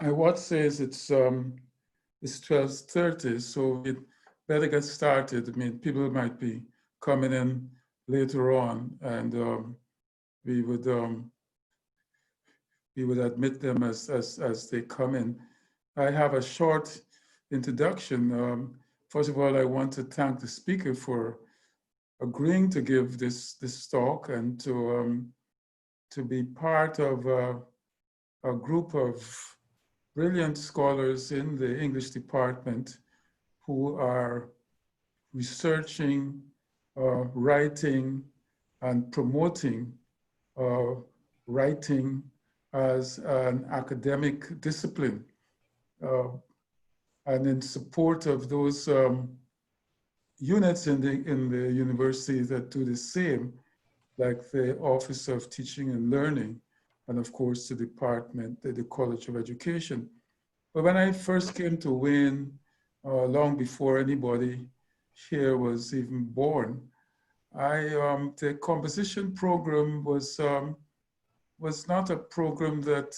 I would say it's 12:30, so we better get started. I mean, people might be coming in later on, and we would admit them as they come in. I have a short introduction. First of all, I want to thank the speaker for agreeing to give this talk and to be part of a group of brilliant scholars in the English department who are researching, writing, and promoting writing as an academic discipline. And in support of those units in the university that do the same, like the Office of Teaching and Learning, and of course the department, the College of Education. But when I first came to Wayne, long before anybody here was even born, the composition program was not a program that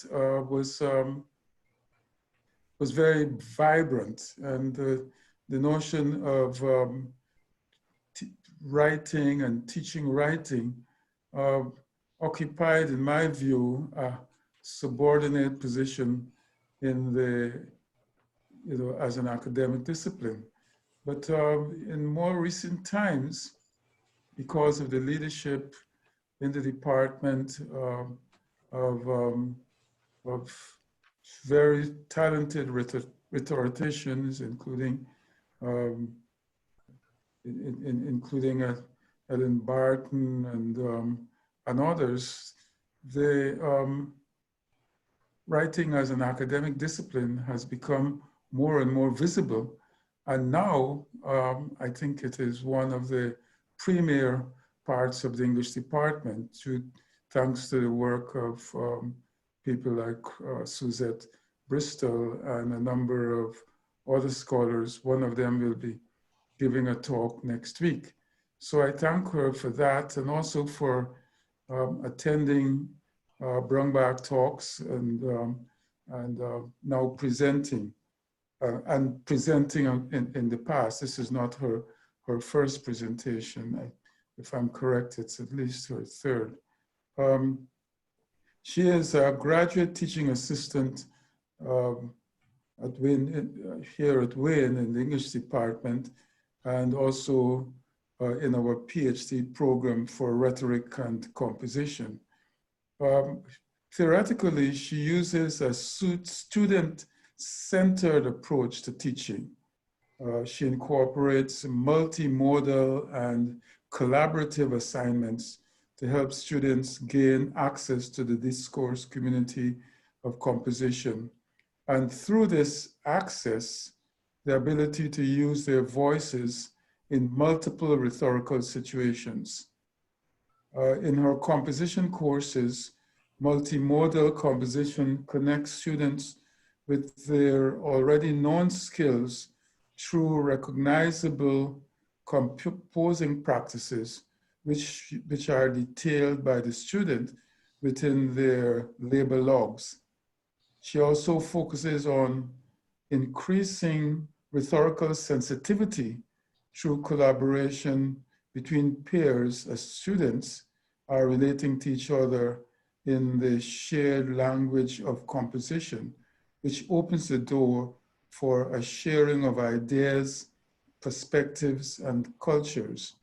was very vibrant, and the notion of writing and teaching writing occupied, in my view, a subordinate position in as an academic discipline. But in more recent times, because of the leadership in the department of very talented rhetoricians, including Ellen Barton and others, the writing as an academic discipline has become more and more visible. And now I think it is one of the premier parts of the English department, thanks to the work of people like Suzette, Bristol, and a number of other scholars. One of them will be giving a talk next week. So I thank her for that, and also for attending Brumback talks and now presenting in the past. This is not her first presentation. If I'm correct, it's at least her third. She is a graduate teaching assistant at Wayne, here at Wayne in the English department, and also in our PhD program for rhetoric and composition. Theoretically, she uses a student-centered approach to teaching. She incorporates multimodal and collaborative assignments to help students gain access to the discourse community of composition. And through this access, the ability to use their voices in multiple rhetorical situations. In her composition courses, multimodal composition connects students with their already known skills through recognizable composing practices, which are detailed by the student within their labor logs. She also focuses on increasing rhetorical sensitivity through collaboration between peers as students are relating to each other in the shared language of composition, which opens the door for a sharing of ideas, perspectives, and cultures.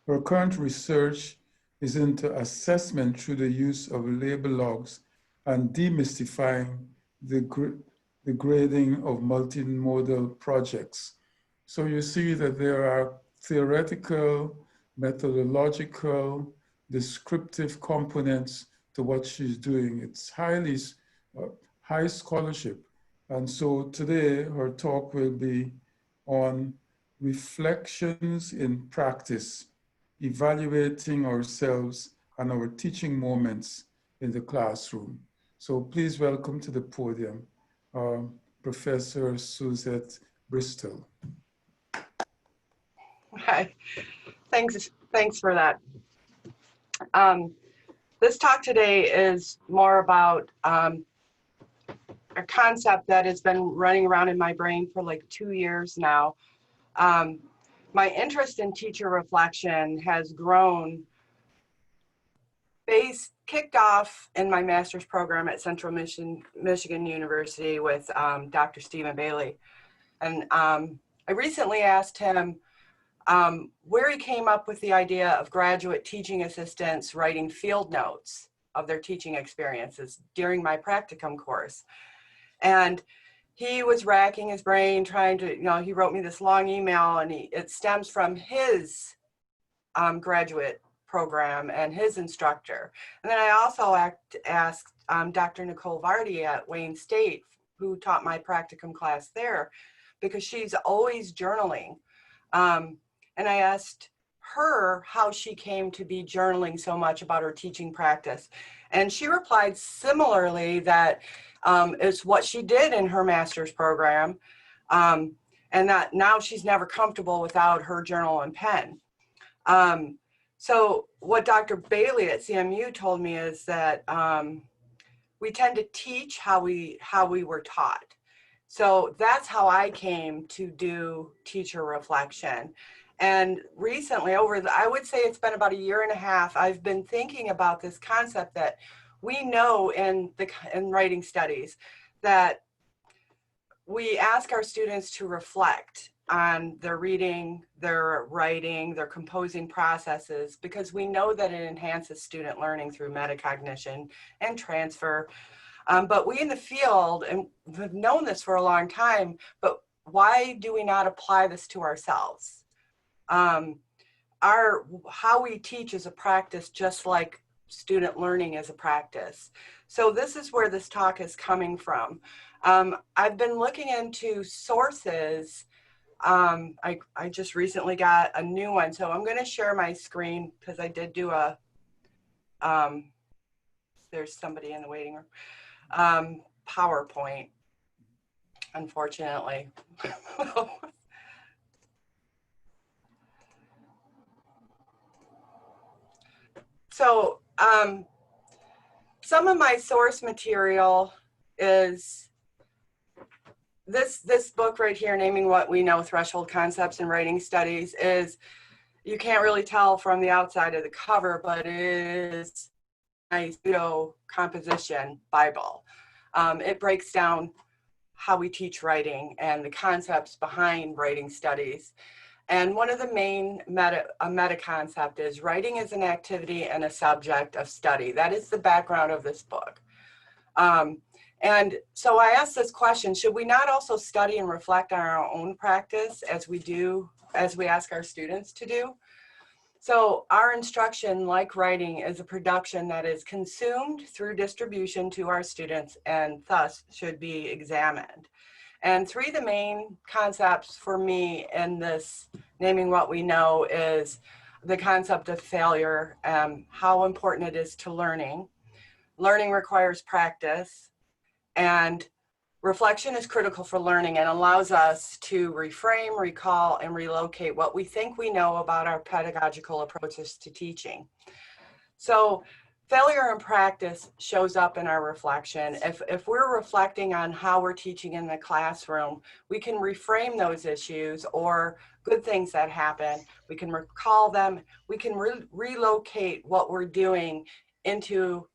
Her current research is into assessment through the use of labor logs and demystifying the grading of multimodal projects. So you see that there are theoretical, methodological, descriptive components to what she's doing. It's high scholarship. And so today her talk will be on reflections in practice, evaluating ourselves and our teaching moments in the classroom. So please welcome to the podium, Professor Suzette Bristol. Hi, thanks for that. This talk today is more about a concept that has been running around in my brain for like 2 years now. My interest in teacher reflection has grown kicked off in my master's program at Central Michigan University with Dr. Stephen Bailey. And I recently asked him where he came up with the idea of graduate teaching assistants writing field notes of their teaching experiences during my practicum course. And he was racking his brain trying to, he wrote me this long email, and it stems from his graduate program and his instructor. And then I also asked Dr. Nicole Vardy at Wayne State, who taught my practicum class there, because she's always journaling. And I asked her how she came to be journaling so much about her teaching practice. And she replied similarly that it's what she did in her master's program, and that now she's never comfortable without her journal and pen. So what Dr. Bailey at CMU told me is that we tend to teach how we were taught. So that's how I came to do teacher reflection. And recently, I would say it's been about 1.5 years, I've been thinking about this concept that we know in writing studies that we ask our students to reflect on their reading, their writing, their composing processes, because we know that it enhances student learning through metacognition and transfer. But we in the field, and we've known this for a long time, but why do we not apply this to ourselves? How we teach is a practice, just like student learning is a practice. So this is where this talk is coming from. I've been looking into sources. I just recently got a new one, so I'm going to share my screen because I did do a, there's somebody in the waiting room, PowerPoint, unfortunately. So some of my source material is this book right here, Naming What We Know, Threshold Concepts in Writing Studies. You can't really tell from the outside of the cover, but it is a pseudo composition Bible. It breaks down how we teach writing and the concepts behind writing studies. And one of the main meta concept is writing is an activity and a subject of study. That is the background of this book. And so I asked this question: should we not also study and reflect on our own practice as we ask our students to do? So our instruction, like writing, is a production that is consumed through distribution to our students and thus should be examined. And three of the main concepts for me in this Naming What We Know is the concept of failure, how important it is to learning. Learning requires practice, and reflection is critical for learning and allows us to reframe, recall, and relocate what we think we know about our pedagogical approaches to teaching. So failure in practice shows up in our reflection. If we're reflecting on how we're teaching in the classroom, we can reframe those issues or good things that happen. We can recall them. We can relocate what we're doing into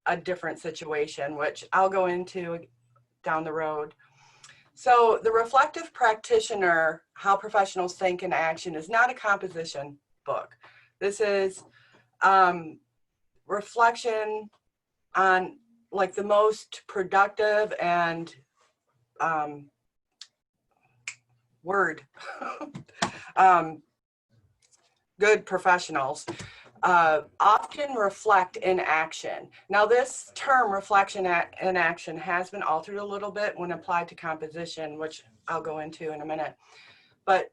a different situation, which I'll go into down the road. So the Reflective Practitioner, How Professionals Think in Action, is not a composition book. This is reflection on like the most productive and good professionals often reflect in action. Now this term reflection in action has been altered a little bit when applied to composition, which I'll go into in a minute. But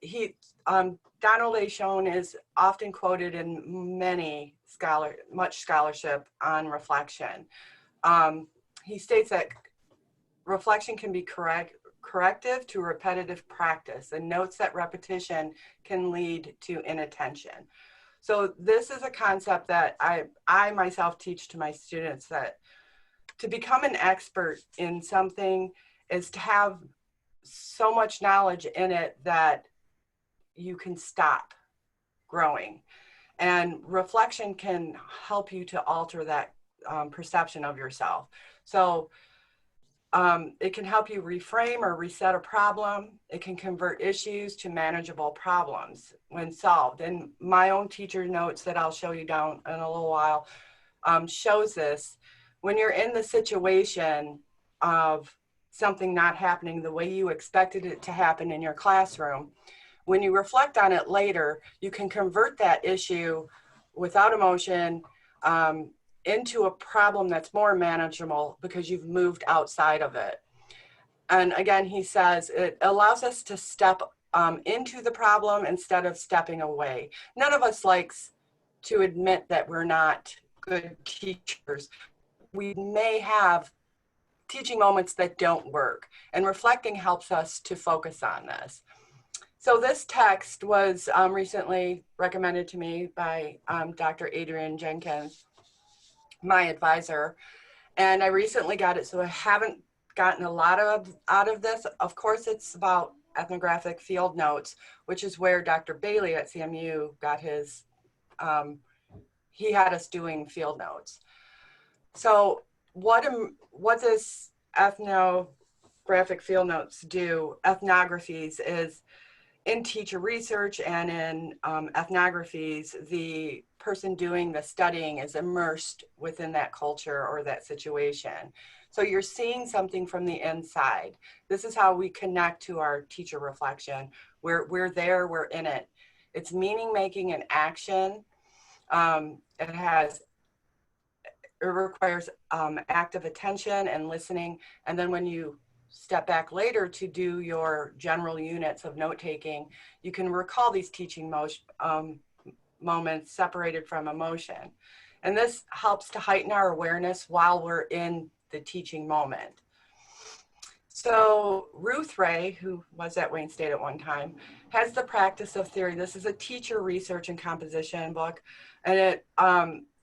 Donald A. Schoen is often quoted in much scholarship on reflection. He states that reflection can be corrective to repetitive practice, and notes that repetition can lead to inattention. So this is a concept that I myself teach to my students, that to become an expert in something is to have so much knowledge in it that you can stop growing. And reflection can help you to alter that perception of yourself. So it can help you reframe or reset a problem. It can convert issues to manageable problems when solved. And my own teacher notes that I'll show you down in a little while shows this. When you're in the situation of something not happening the way you expected it to happen in your classroom, when you reflect on it later, you can convert that issue without emotion into a problem that's more manageable because you've moved outside of it. And again, he says it allows us to step into the problem instead of stepping away. None of us likes to admit that we're not good teachers. We may have teaching moments that don't work, and reflecting helps us to focus on this. So this text was recently recommended to me by Dr. Adrienne Jenkins, my advisor, and I recently got it, so I haven't gotten a lot out of this. Of course, it's about ethnographic field notes, which is where Dr. Bailey at CMU got his, he had us doing field notes. So what does ethnographic field notes do? Ethnographies is in teacher research and in ethnographies, the person doing the studying is immersed within that culture or that situation. So you're seeing something from the inside. This is how we connect to our teacher reflection. We're there, we're in it. It's meaning making and action. It requires active attention and listening. And then when you step back later to do your general units of note-taking, you can recall these teaching moments separated from emotion. And this helps to heighten our awareness while we're in the teaching moment. So Ruth Ray, who was at Wayne State at one time, has the practice of theory. This is a teacher research and composition book, and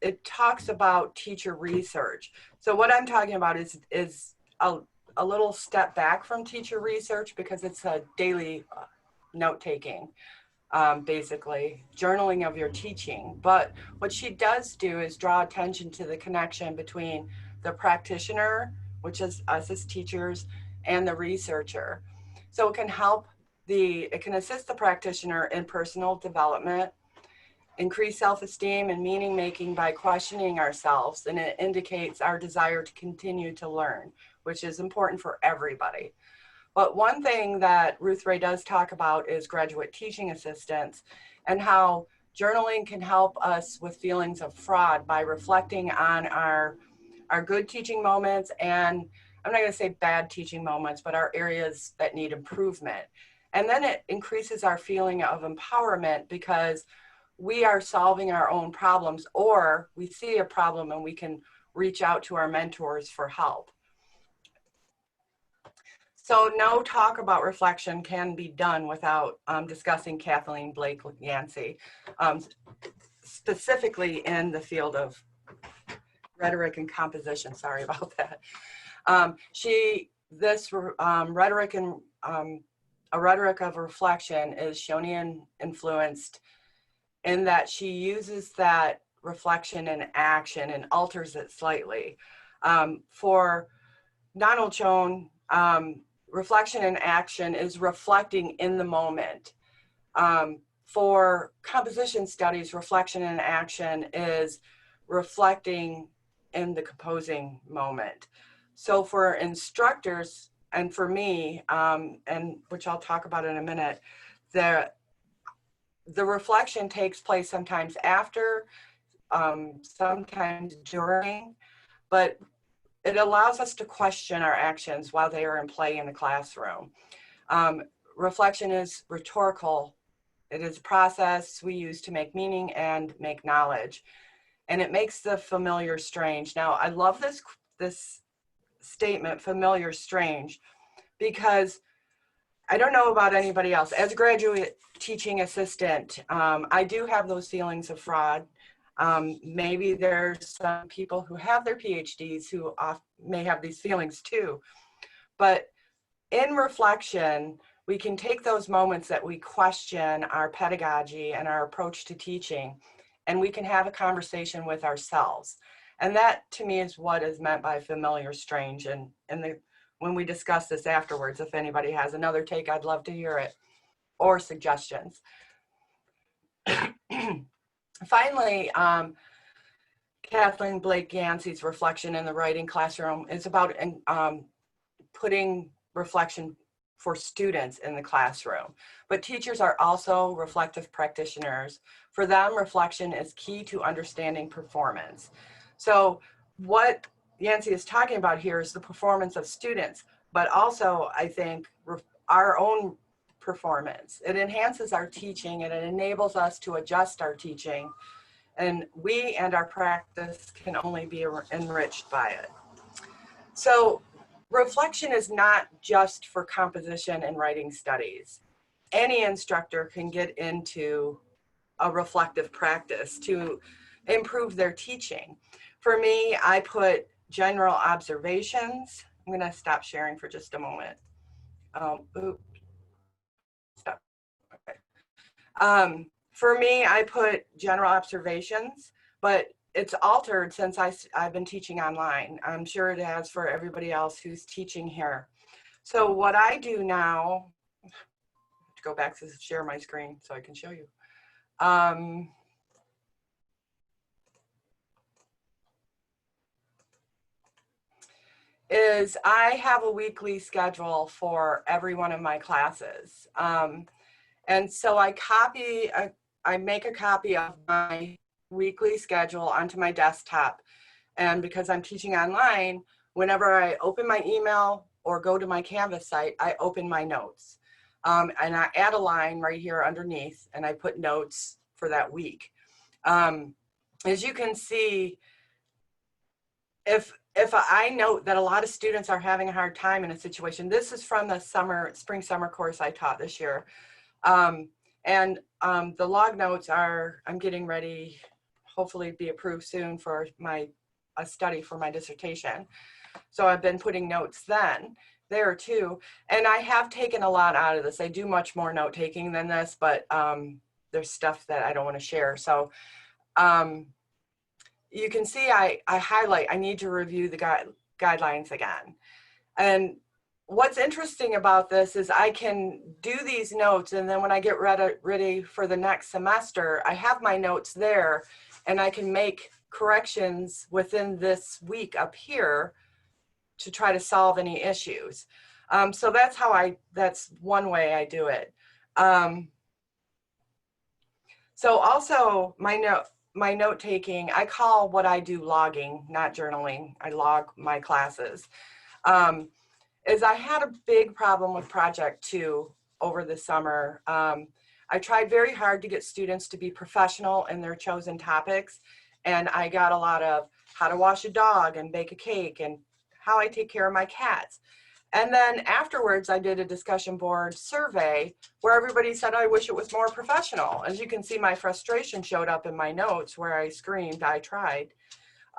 it talks about teacher research. So what I'm talking about is a little step back from teacher research because it's a daily note-taking, basically journaling of your teaching. But what she does do is draw attention to the connection between the practitioner, which is us as teachers, and the researcher. So it can assist the practitioner in personal development, increase self-esteem and meaning making by questioning ourselves, and it indicates our desire to continue to learn, which is important for everybody. But one thing that Ruth Ray does talk about is graduate teaching assistants and how journaling can help us with feelings of fraud by reflecting on our good teaching moments, and I'm not going to say bad teaching moments, but our areas that need improvement. And then it increases our feeling of empowerment because we are solving our own problems, or we see a problem and we can reach out to our mentors for help. So no talk about reflection can be done without discussing Kathleen Blake Yancey, specifically in the field of rhetoric and composition. Sorry about that. Rhetoric and a rhetoric of reflection is Shonian influenced in that she uses that reflection in action and alters it slightly. For Donald Schoen, reflection in action is reflecting in the moment. For composition studies, reflection in action is reflecting in the composing moment. So for instructors, and for me, and which I'll talk about in a minute, the reflection takes place sometimes after, sometimes during, but it allows us to question our actions while they are in play in the classroom. Reflection is rhetorical. It is a process we use to make meaning and make knowledge. And it makes the familiar strange. Now, I love this statement, familiar strange, because I don't know about anybody else. As a graduate teaching assistant, I do have those feelings of fraud. Maybe there's some people who have their PhDs who may have these feelings too. But in reflection, we can take those moments that we question our pedagogy and our approach to teaching, and we can have a conversation with ourselves. And that, to me, is what is meant by familiar strange. And when we discuss this afterwards, if anybody has another take, I'd love to hear it, or suggestions. Finally, Kathleen Blake Yancey's reflection in the writing classroom is about putting reflection for students in the classroom. But teachers are also reflective practitioners. For them, reflection is key to understanding performance. So what Yancey is talking about here is the performance of students, but also, I think, our own performance. It enhances our teaching and it enables us to adjust our teaching, and we and our practice can only be enriched by it. So reflection is not just for composition and writing studies. Any instructor can get into a reflective practice to improve their teaching. For me, I put general observations. I'm going to stop sharing for just a moment. Stop. Okay. For me, I put general observations, but it's altered since I've been teaching online. I'm sure it has for everybody else who's teaching here. So what I do now, to go back to share my screen so I can show you. Is I have a weekly schedule for every one of my classes. And so I make a copy of my weekly schedule onto my desktop. And because I'm teaching online, whenever I open my email or go to my Canvas site, I open my notes. And I add a line right here underneath, and I put notes for that week. As you can see, if I note that a lot of students are having a hard time in a situation, this is from the spring summer course I taught this year. The log notes are, I'm getting ready, hopefully be approved soon for a study for my dissertation. So I've been putting notes there too. And I have taken a lot out of this. I do much more note taking than this, but there's stuff that I don't want to share. So you can see I highlight, I need to review the guidelines again. And what's interesting about this is I can do these notes, and then when I get ready for the next semester, I have my notes there, and I can make corrections within this week up here to try to solve any issues. So that's one way I do it. So also my note taking, I call what I do logging, not journaling. I log my classes. Is I had a big problem with Project 2 over the summer. I tried very hard to get students to be professional in their chosen topics, and I got a lot of how to wash a dog and bake a cake and how I take care of my cats. And then afterwards, I did a discussion board survey where everybody said, I wish it was more professional. As you can see, my frustration showed up in my notes where I screamed, I tried.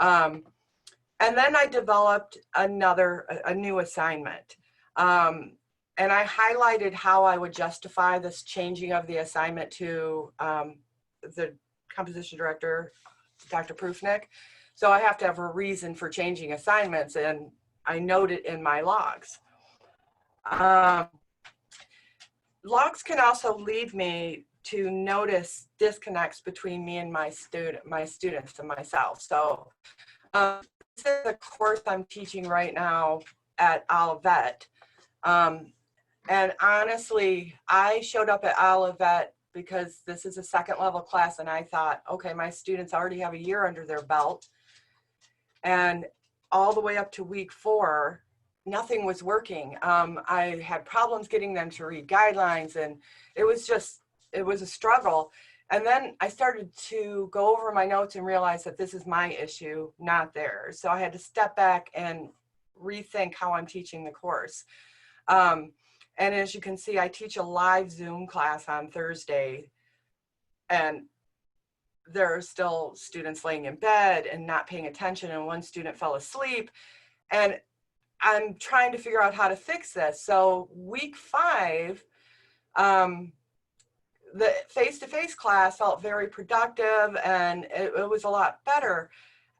And then I developed a new assignment. And I highlighted how I would justify this changing of the assignment to the composition director, Dr. Prufnick. So I have to have a reason for changing assignments, and I note it in my logs. Logs can also lead me to notice disconnects between me and my students and myself. So this is a course I'm teaching right now at Olivet. And honestly, I showed up at Olivet because this is a second level class, and I thought, okay, my students already have a year under their belt. And all the way up to week 4, nothing was working. I had problems getting them to read guidelines, and it was a struggle. And then I started to go over my notes and realize that this is my issue, not theirs. So I had to step back and rethink how I'm teaching the course. And as you can see, I teach a live Zoom class on Thursday. And there are still students laying in bed and not paying attention, and one student fell asleep. And I'm trying to figure out how to fix this. So week 5, the face-to-face class felt very productive, and it was a lot better.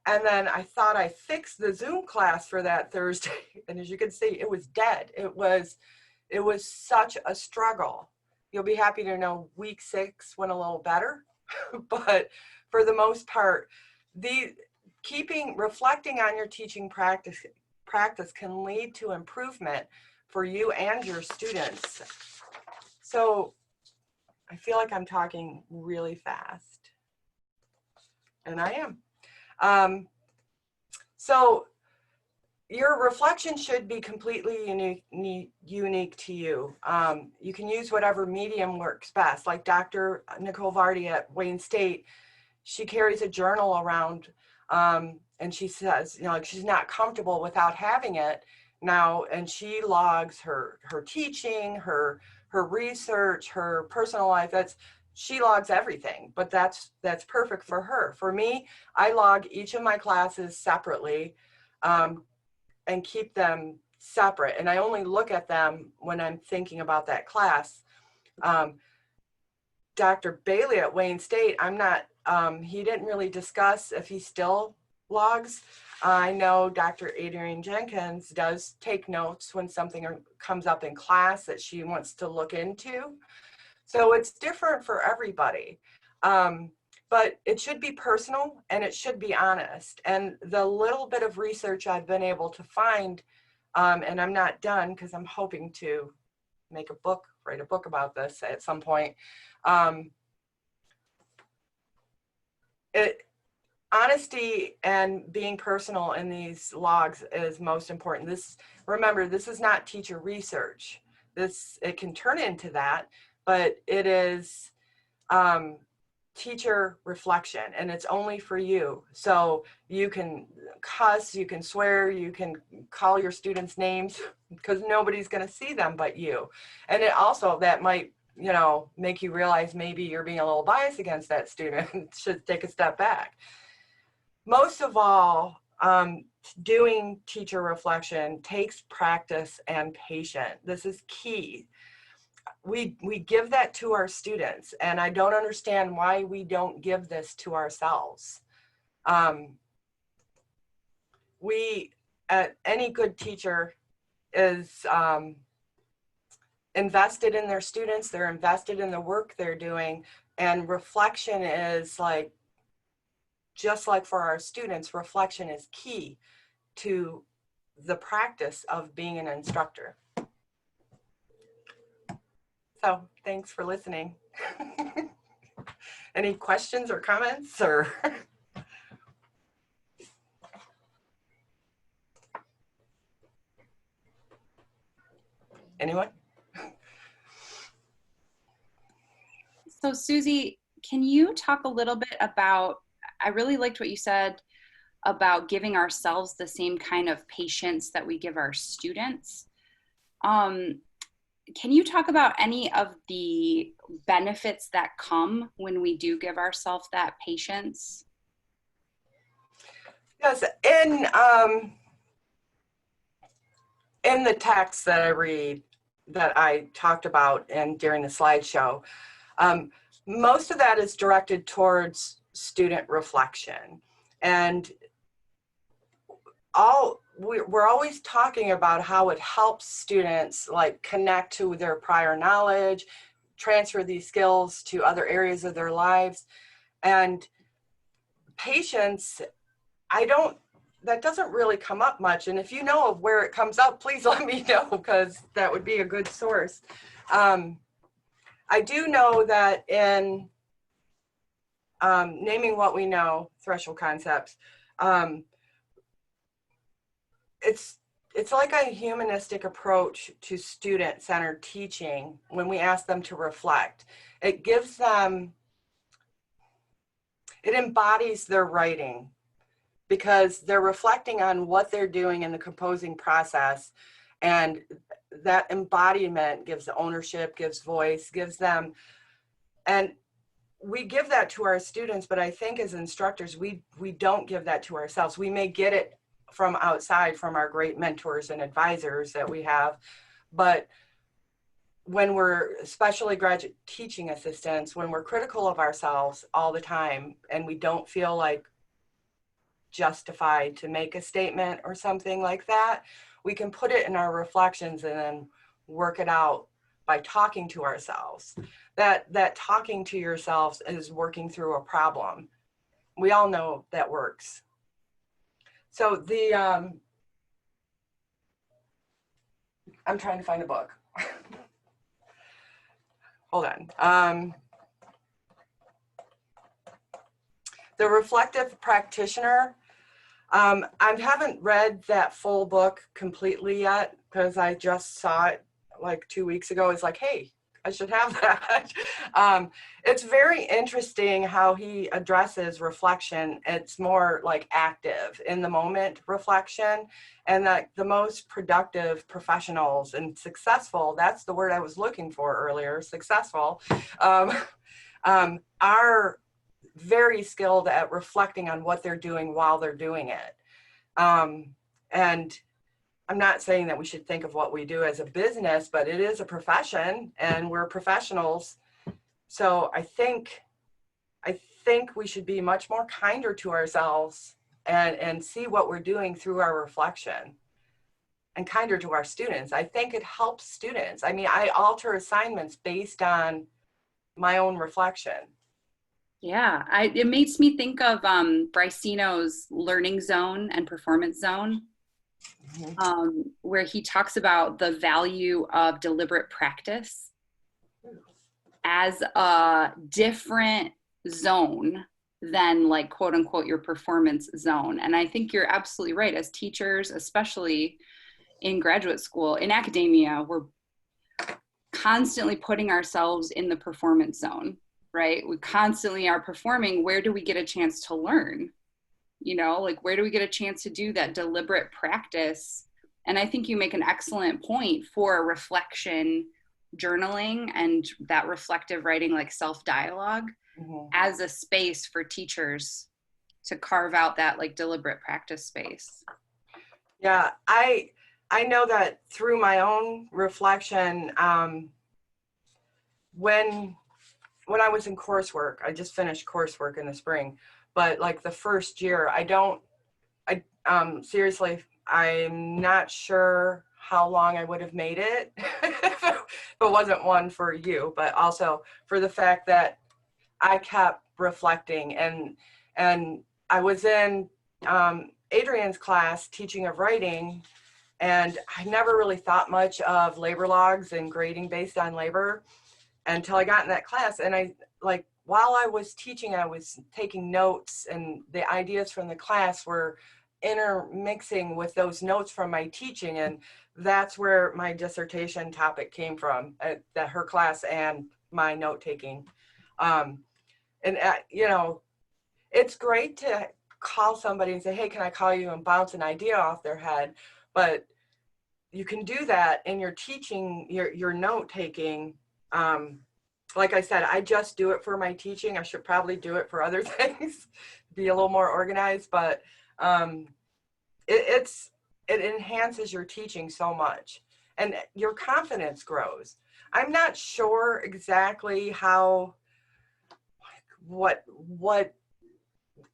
And then I thought I fixed the Zoom class for that Thursday. And as you can see, it was dead. It was such a struggle. You'll be happy to know week 6 went a little better, but for the most part, reflecting on your teaching practice can lead to improvement for you and your students. So I feel like I'm talking really fast, and I am. So your reflection should be completely unique to you. You can use whatever medium works best. Like Dr. Nicole Vardy at Wayne State, she carries a journal around, and she says, like she's not comfortable without having it now, and she logs her teaching, her research, her personal life. She logs everything, but that's perfect for her. For me, I log each of my classes separately, and keep them separate. And I only look at them when I'm thinking about that class. Dr. Bailey at Wayne State, he didn't really discuss if he still logs. I know Dr. Adrienne Jenkins does take notes when something comes up in class that she wants to look into. So it's different for everybody. But it should be personal, and it should be honest. And the little bit of research I've been able to find, and I'm not done because I'm hoping to write a book about this at some point. Honesty and being personal in these logs is most important. Remember, this is not teacher research. It can turn into that, but it is teacher reflection, and it's only for you. So you can cuss, you can swear, you can call your students names, because nobody's going to see them but you. And that might, make you realize maybe you're being a little biased against that student. Should take a step back. Most of all, doing teacher reflection takes practice and patience. This is key. We give that to our students, and I don't understand why we don't give this to ourselves. Any good teacher is invested in their students, they're invested in the work they're doing, and reflection is just like for our students, reflection is key to the practice of being an instructor. So thanks for listening. Any questions or comments or? Anyone? So Susie, can you talk a little bit about, I really liked what you said about giving ourselves the same kind of patience that we give our students. Can you talk about any of the benefits that come when we do give ourselves that patience? Yes, in the text that I read, that I talked about during the slideshow, most of that is directed towards student reflection. And we're always talking about how it helps students connect to their prior knowledge, transfer these skills to other areas of their lives. And patience, that doesn't really come up much. And if you know of where it comes up, please let me know, because that would be a good source. I do know that in Naming What We Know, Threshold Concepts, it's like a humanistic approach to student-centered teaching when we ask them to reflect. It gives them, it embodies their writing, because they're reflecting on what they're doing in the composing process, and that embodiment gives ownership, gives voice, gives them, and we give that to our students, but I think as instructors, we don't give that to ourselves. We may get it from outside, from our great mentors and advisors that we have, but when we're especially graduate teaching assistants, when we're critical of ourselves all the time and we don't feel like justified to make a statement or something like that, we can put it in our reflections and then work it out by talking to ourselves. That talking to yourselves is working through a problem. We all know that works. So the I'm trying to find a book. Hold on. The Reflective Practitioner. I haven't read that full book completely yet because I just saw it like 2 weeks ago. It's like, hey, I should have that. It's very interesting how he addresses reflection. It's more like active in the moment reflection, and that the most productive professionals and successful, that's the word I was looking for earlier, successful, are very skilled at reflecting on what they're doing while they're doing it. And I'm not saying that we should think of what we do as a business, but it is a profession and we're professionals. So I think we should be much more kinder to ourselves and see what we're doing through our reflection, and kinder to our students. I think it helps students. I mean, I alter assignments based on my own reflection. Yeah, it makes me think of Brycino's learning zone and performance zone, where he talks about the value of deliberate practice as a different zone than, like, quote unquote, your performance zone. And I think you're absolutely right. As teachers, especially in graduate school, in academia, we're constantly putting ourselves in the performance zone, right? We constantly are performing. Where do we get a chance to learn? You know, like, where do we get a chance to do that deliberate practice? And I think you make an excellent point for reflection, journaling, and that reflective writing, like self-dialogue, as a space for teachers to carve out that, like, deliberate practice space. Yeah, I know that through my own reflection, when I was in coursework, I just finished coursework in the spring, but like the first year, seriously, I'm not sure how long I would have made it if it wasn't one for you, but also for the fact that I kept reflecting, and I was in Adrian's class teaching of writing, and I never really thought much of labor logs and grading based on labor until I got in that class. And while I was teaching, I was taking notes, and the ideas from the class were intermixing with those notes from my teaching. And that's where my dissertation topic came from, that her class and my note taking. You know, it's great to call somebody and say, hey, can I call you, and bounce an idea off their head. But you can do that in your teaching, your note taking. Like I said, I just do it for my teaching. I should probably do it for other things, be a little more organized, but it enhances your teaching so much, and your confidence grows. I'm not sure exactly how, what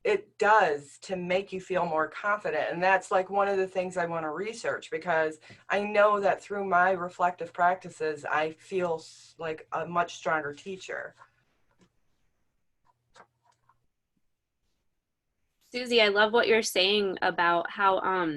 it does to make you feel more confident. And that's like one of the things I want to research, because I know that through my reflective practices, I feel like a much stronger teacher. Susie, I love what you're saying about how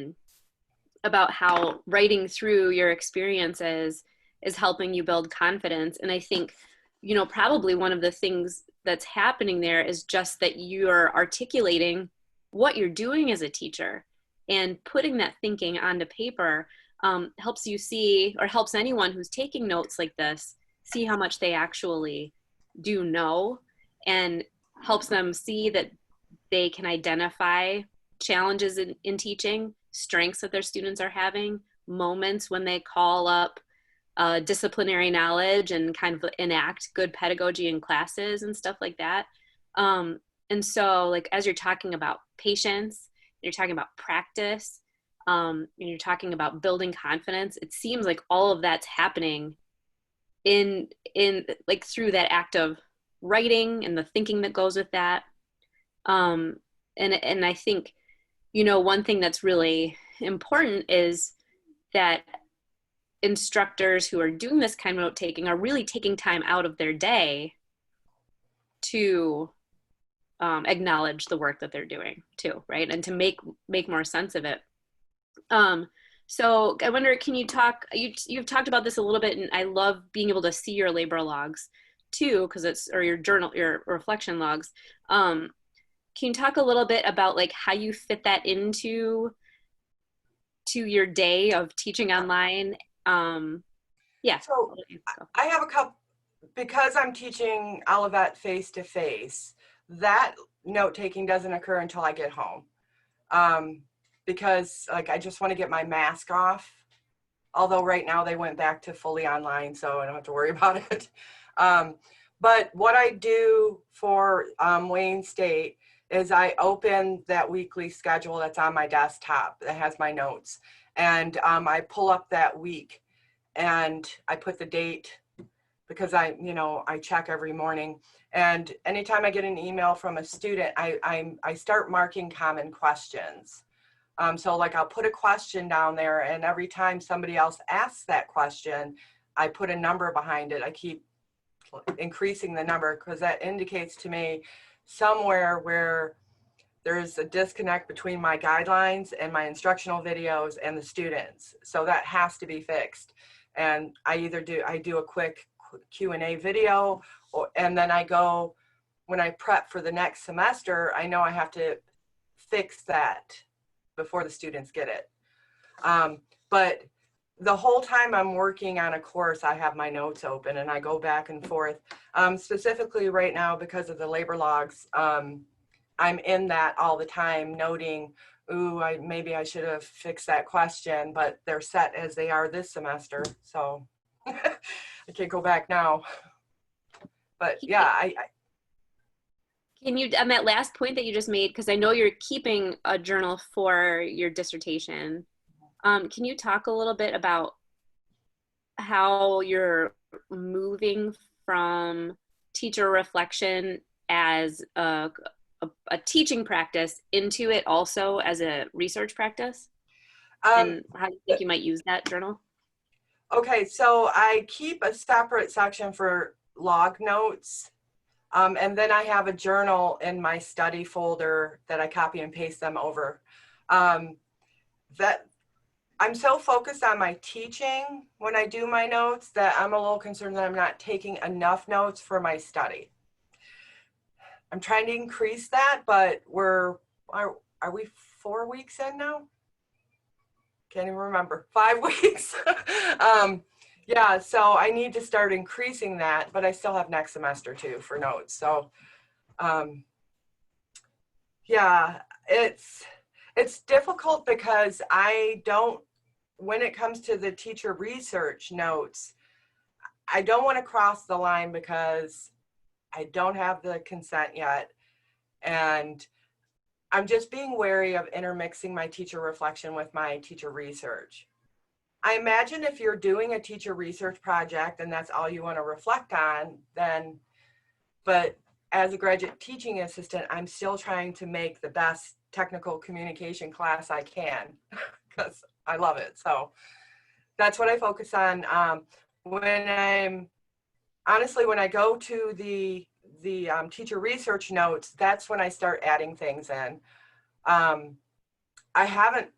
writing through your experiences is helping you build confidence. And I think, you know, probably one of the things that's happening there is just that you're articulating what you're doing as a teacher, and putting that thinking onto paper helps you see, or helps anyone who's taking notes like this, see how much they actually do know, and helps them see that they can identify challenges in teaching, strengths that their students are having, moments when they call up disciplinary knowledge and kind of enact good pedagogy in classes and stuff like that. And so like, as you're talking about patience, you're talking about practice, and you're talking about building confidence, it seems like all of that's happening in like through that act of writing and the thinking that goes with that. And I think, you know, one thing that's really important is that instructors who are doing this kind of note taking are really taking time out of their day to acknowledge the work that they're doing too, right? And to make more sense of it. So I wonder, can you talk, you've talked about this a little bit, and I love being able to see your labor logs too, because it's, or your journal, your reflection logs. Can you talk a little bit about like how you fit that into your day of teaching online? Yeah. So I have a couple, because I'm teaching Olivet face-to-face, that note-taking doesn't occur until I get home. Because like, I just want to get my mask off. Although right now they went back to fully online, so I don't have to worry about it. But what I do for Wayne State is I open that weekly schedule that's on my desktop that has my notes. And I pull up that week and I put the date, because I check every morning. And anytime I get an email from a student, I start marking common questions. So like I'll put a question down there, and every time somebody else asks that question, I put a number behind it. I keep increasing the number, because that indicates to me somewhere where there's a disconnect between my guidelines and my instructional videos and the students. So that has to be fixed. And I do a quick Q&A video, and then I go, when I prep for the next semester, I know I have to fix that before the students get it. But the whole time I'm working on a course, I have my notes open and I go back and forth. Specifically right now, because of the labor logs, I'm in that all the time, noting, ooh, maybe I should have fixed that question, but they're set as they are this semester, so I can't go back now. But yeah, Can you, on that last point that you just made, because I know you're keeping a journal for your dissertation, can you talk a little bit about how you're moving from teacher reflection as a teaching practice into it also as a research practice? And how do you think you might use that journal? Okay, so I keep a separate section for log notes. And then I have a journal in my study folder that I copy and paste them over. That I'm so focused on my teaching when I do my notes that I'm a little concerned that I'm not taking enough notes for my study. I'm trying to increase that, but are we 4 weeks in now? Can't even remember, 5 weeks. Yeah, so I need to start increasing that, but I still have next semester too for notes. So yeah, it's difficult because when it comes to the teacher research notes, I don't want to cross the line because I don't have the consent yet. And I'm just being wary of intermixing my teacher reflection with my teacher research. I imagine if you're doing a teacher research project and that's all you want to reflect on, but as a graduate teaching assistant, I'm still trying to make the best technical communication class I can because I love it. So that's what I focus on. When I go to the teacher research notes, that's when I start adding things in. I haven't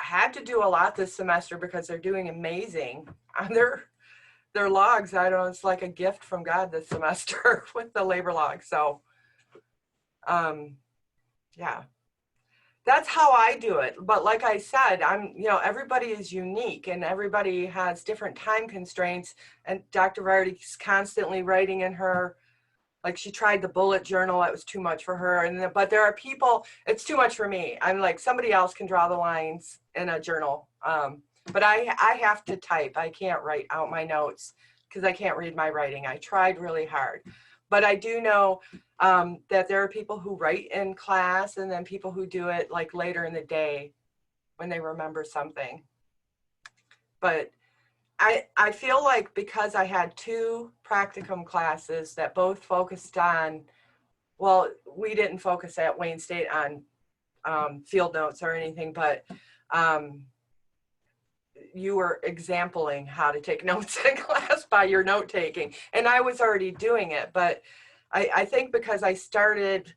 had to do a lot this semester because they're doing amazing on their logs. I don't know, it's like a gift from God this semester with the labor log. So yeah, that's how I do it. But like I said, everybody is unique and everybody has different time constraints, and Dr. Vardy's constantly writing in her, like she tried the bullet journal, that was too much for her. But there are people, it's too much for me. I'm like, somebody else can draw the lines in a journal. But I have to type. I can't write out my notes because I can't read my writing. I tried really hard. But I do know that there are people who write in class and then people who do it like later in the day when they remember something. But I feel like because I had 2 practicum classes that both focused on, well, we didn't focus at Wayne State on field notes or anything, but you were exempling how to take notes in class by your note taking. And I was already doing it, but I think because I started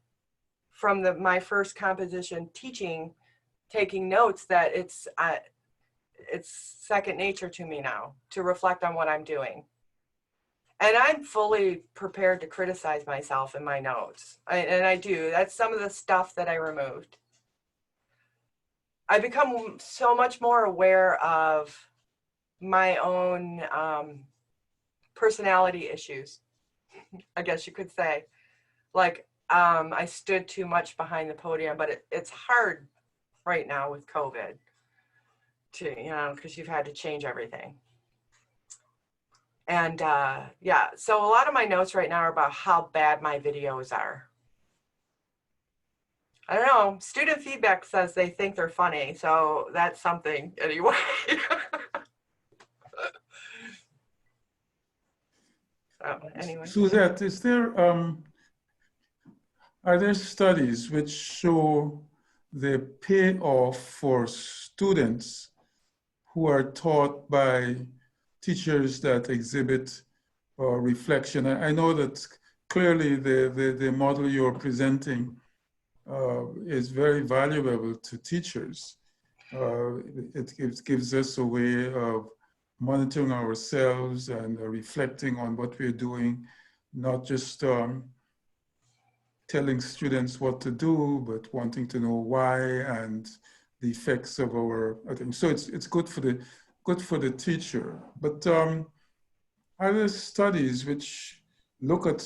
from my first composition teaching, taking notes, that it's second nature to me now to reflect on what I'm doing. And I'm fully prepared to criticize myself in my notes. And I do. That's some of the stuff that I removed. I become so much more aware of my own personality issues, I guess you could say. Like, I stood too much behind the podium, but it's hard right now with COVID to, because you've had to change everything. And yeah, so a lot of my notes right now are about how bad my videos are. I don't know, student feedback says they think they're funny, so that's something anyway. So anyway. Suzette, are there studies which show the payoff for students who are taught by teachers that exhibit reflection? I know that clearly the model you're presenting is very valuable to teachers. It gives us a way of monitoring ourselves and reflecting on what we're doing, not just telling students what to do, but wanting to know why and the effects of our things. So it's good for the teacher. But are there studies which look at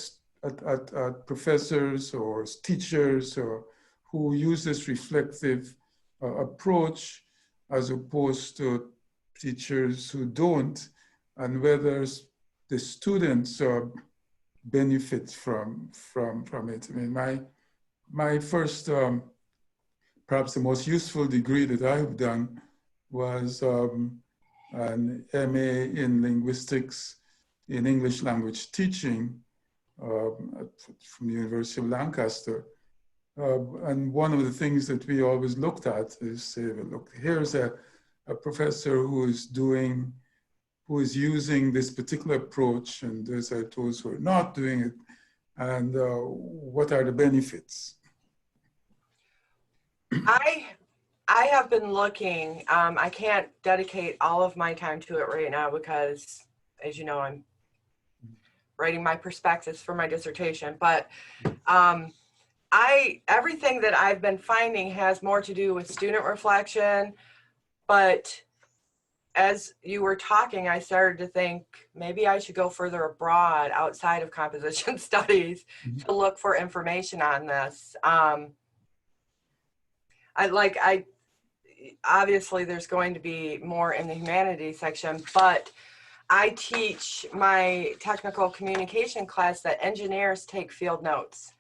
professors or teachers or who use this reflective approach as opposed to teachers who don't, and whether the students benefit from it? I mean, my first, perhaps the most useful degree that I've done was an MA in linguistics in English language teaching from the University of Lancaster. And one of the things that we always looked at is say, look, here's a professor who is using this particular approach, and there's those who are not doing it, and what are the benefits? I have been looking. I can't dedicate all of my time to it right now because, as you know, I'm writing my perspectives for my dissertation. But everything that I've been finding has more to do with student reflection. But as you were talking, I started to think maybe I should go further abroad outside of composition studies to look for information on this. Obviously there's going to be more in the humanities section, but I teach my technical communication class that engineers take field notes.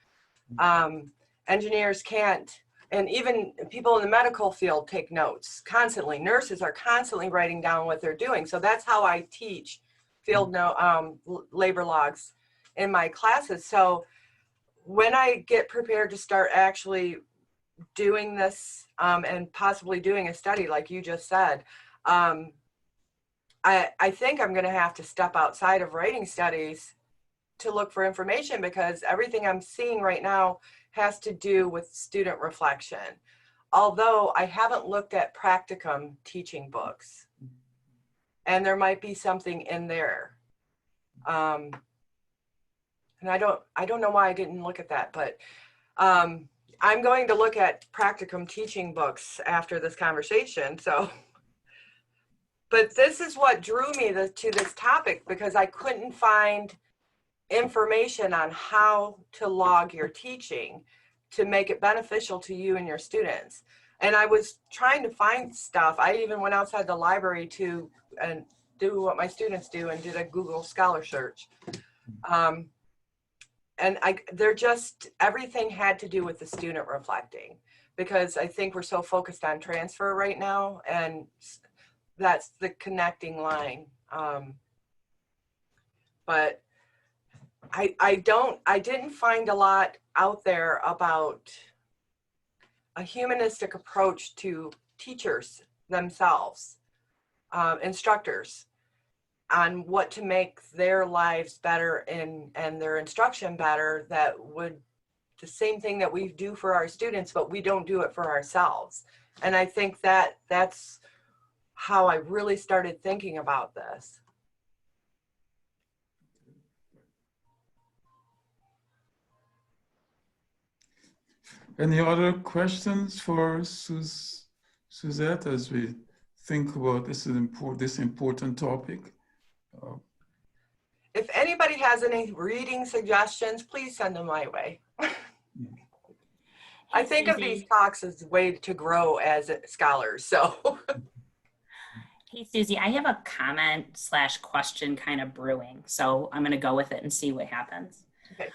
Engineers can't, and even people in the medical field take notes constantly. Nurses are constantly writing down what they're doing. So that's how I teach field note, labor logs in my classes. So when I get prepared to start actually doing this and possibly doing a study like you just said, I think I'm going to have to step outside of writing studies to look for information, because everything I'm seeing right now has to do with student reflection. Although I haven't looked at practicum teaching books, and there might be something in there. And I don't know why I didn't look at that, but I'm going to look at practicum teaching books after this conversation. So, but this is what drew me to this topic, because I couldn't find information on how to log your teaching to make it beneficial to you and your students. And I was trying to find stuff. I even went outside the library to and do what my students do and did a Google Scholar search. And they're just, everything had to do with the student reflecting, because I think we're so focused on transfer right now, and that's the connecting line. But I didn't find a lot out there about a humanistic approach to teachers themselves, instructors, on what to make their lives better and their instruction better, that would, the same thing that we do for our students, but we don't do it for ourselves. And I think that that's how I really started thinking about this. Any other questions for Suzette as we think about this important topic? If anybody has any reading suggestions, please send them my way. I think of these talks as a way to grow as scholars, so. Hey, Susie, I have a comment / question kind of brewing, so I'm going to go with it and see what happens. Okay.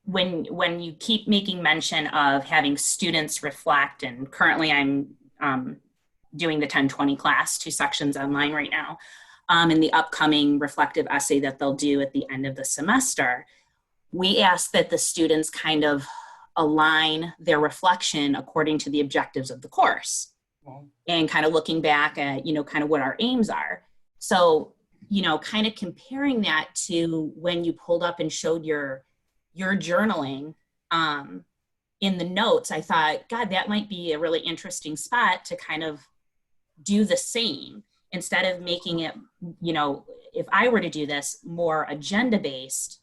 When you keep making mention of having students reflect, and currently I'm doing the 1020 class, 2 sections online right now, in the upcoming reflective essay that they'll do at the end of the semester, we ask that the students kind of align their reflection according to the objectives of the course. And kind of looking back at, kind of what our aims are. So, kind of comparing that to when you pulled up and showed your journaling in the notes, I thought, God, that might be a really interesting spot to kind of do the same, instead of making it, if I were to do this more agenda-based,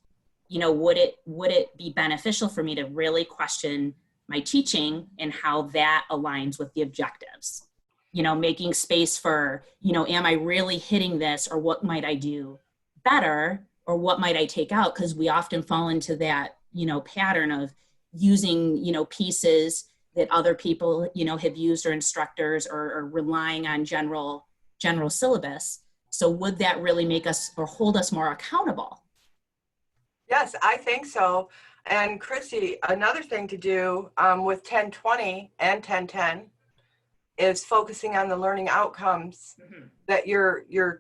would it be beneficial for me to really question my teaching and how that aligns with the objectives, making space for, am I really hitting this, or what might I do better, or what might I take out? Because we often fall into that, pattern of using, pieces that other people, have used, or instructors, or relying on general syllabus. So would that really make us or hold us more accountable? Yes, I think so. And Chrissy, another thing to do with 1020 and 1010 is focusing on the learning outcomes that you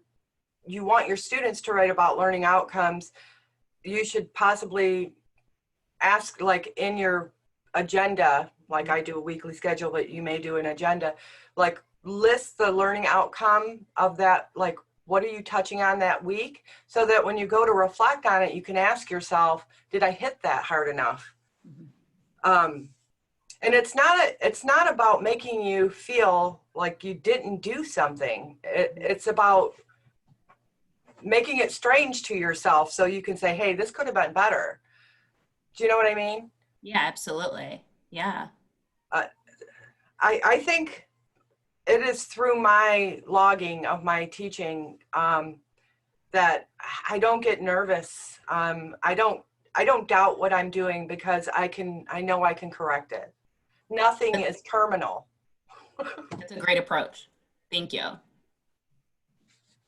want your students to write about learning outcomes. You should possibly ask, like in your agenda, like I do a weekly schedule, but you may do an agenda, like list the learning outcome of that, like what are you touching on that week, so that when you go to reflect on it, you can ask yourself, did I hit that hard enough? And it's not about making you feel like you didn't do something. It's about making it strange to yourself, so you can say, hey, this could have been better. Do you know what I mean? Yeah, absolutely. Yeah. I think it is through my logging of my teaching that I don't get nervous. I don't doubt what I'm doing, because I know I can correct it. Nothing is terminal. That's a great approach. Thank you.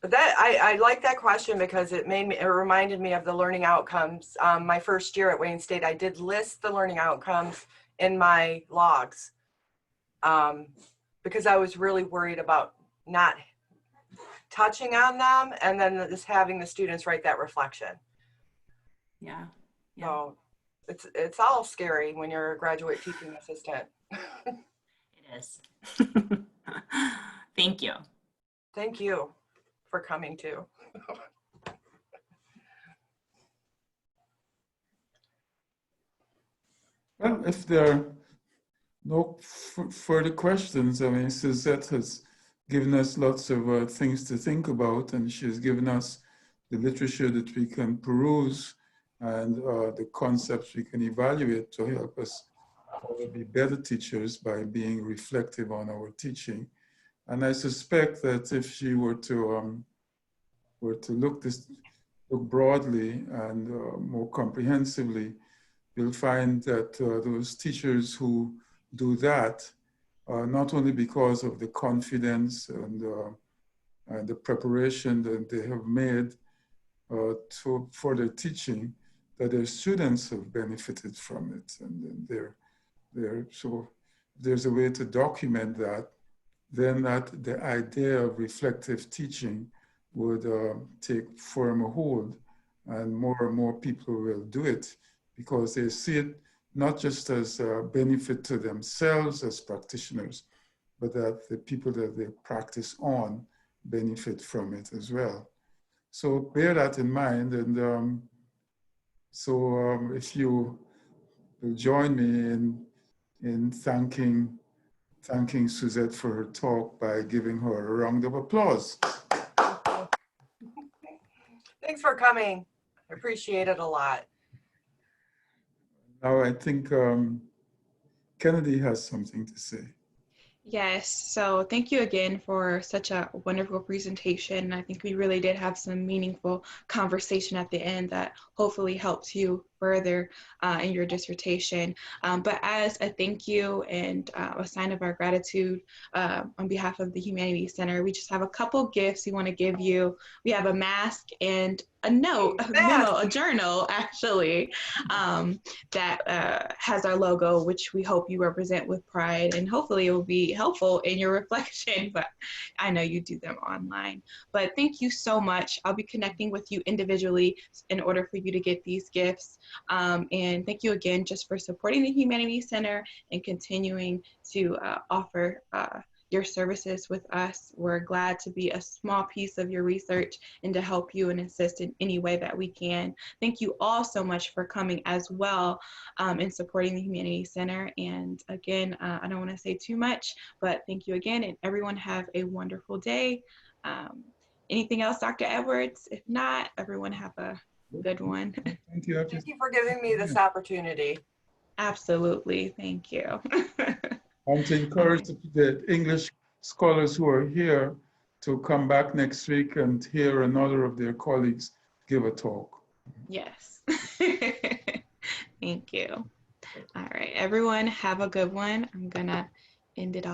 But that I like that question, because it reminded me of the learning outcomes. My first year at Wayne State, I did list the learning outcomes in my logs, because I was really worried about not touching on them, and then just having the students write that reflection. Yeah. So it's all scary when you're a graduate teaching assistant. It is. Thank you. Thank you for coming too. Well, if there are no further questions, I mean, Suzette has given us lots of things to think about, and she's given us the literature that we can peruse and the concepts we can evaluate to help us be better teachers by being reflective on our teaching. And I suspect that if she were to look broadly and more comprehensively, you'll find that those teachers who do that not only because of the confidence and the preparation that they have made for their teaching, that their students have benefited from it. And so if there's a way to document that, then the idea of reflective teaching would take firmer hold, and more people will do it because they see it not just as a benefit to themselves as practitioners, but that the people that they practice on benefit from it as well. So bear that in mind, and if you will join me in thanking Suzette for her talk by giving her a round of applause. Thanks for coming. I appreciate it a lot. Now I think Kennedy has something to say. Yes, so thank you again for such a wonderful presentation. I think we really did have some meaningful conversation at the end that hopefully helps you further in your dissertation. But as a thank you and a sign of our gratitude on behalf of the Humanities Center, we just have a couple gifts we want to give you. We have a mask and a note, a memo, a journal actually, that has our logo, which we hope you represent with pride, and hopefully it will be helpful in your reflection, but I know you do them online. But thank you so much. I'll be connecting with you individually in order for you to get these gifts. And thank you again just for supporting the Humanities Center and continuing to offer your services with us. We're glad to be a small piece of your research and to help you and assist in any way that we can. Thank you all so much for coming as well and supporting the Humanities Center. And again, I don't want to say too much, but thank you again, and everyone have a wonderful day. Anything else, Dr. Edwards? If not, everyone have a good one. Thank you. Thank you for giving me this opportunity. Absolutely, thank you. And to encourage the English scholars who are here to come back next week and hear another of their colleagues give a talk. Yes. Thank you. All right, everyone, have a good one. I'm gonna end it all.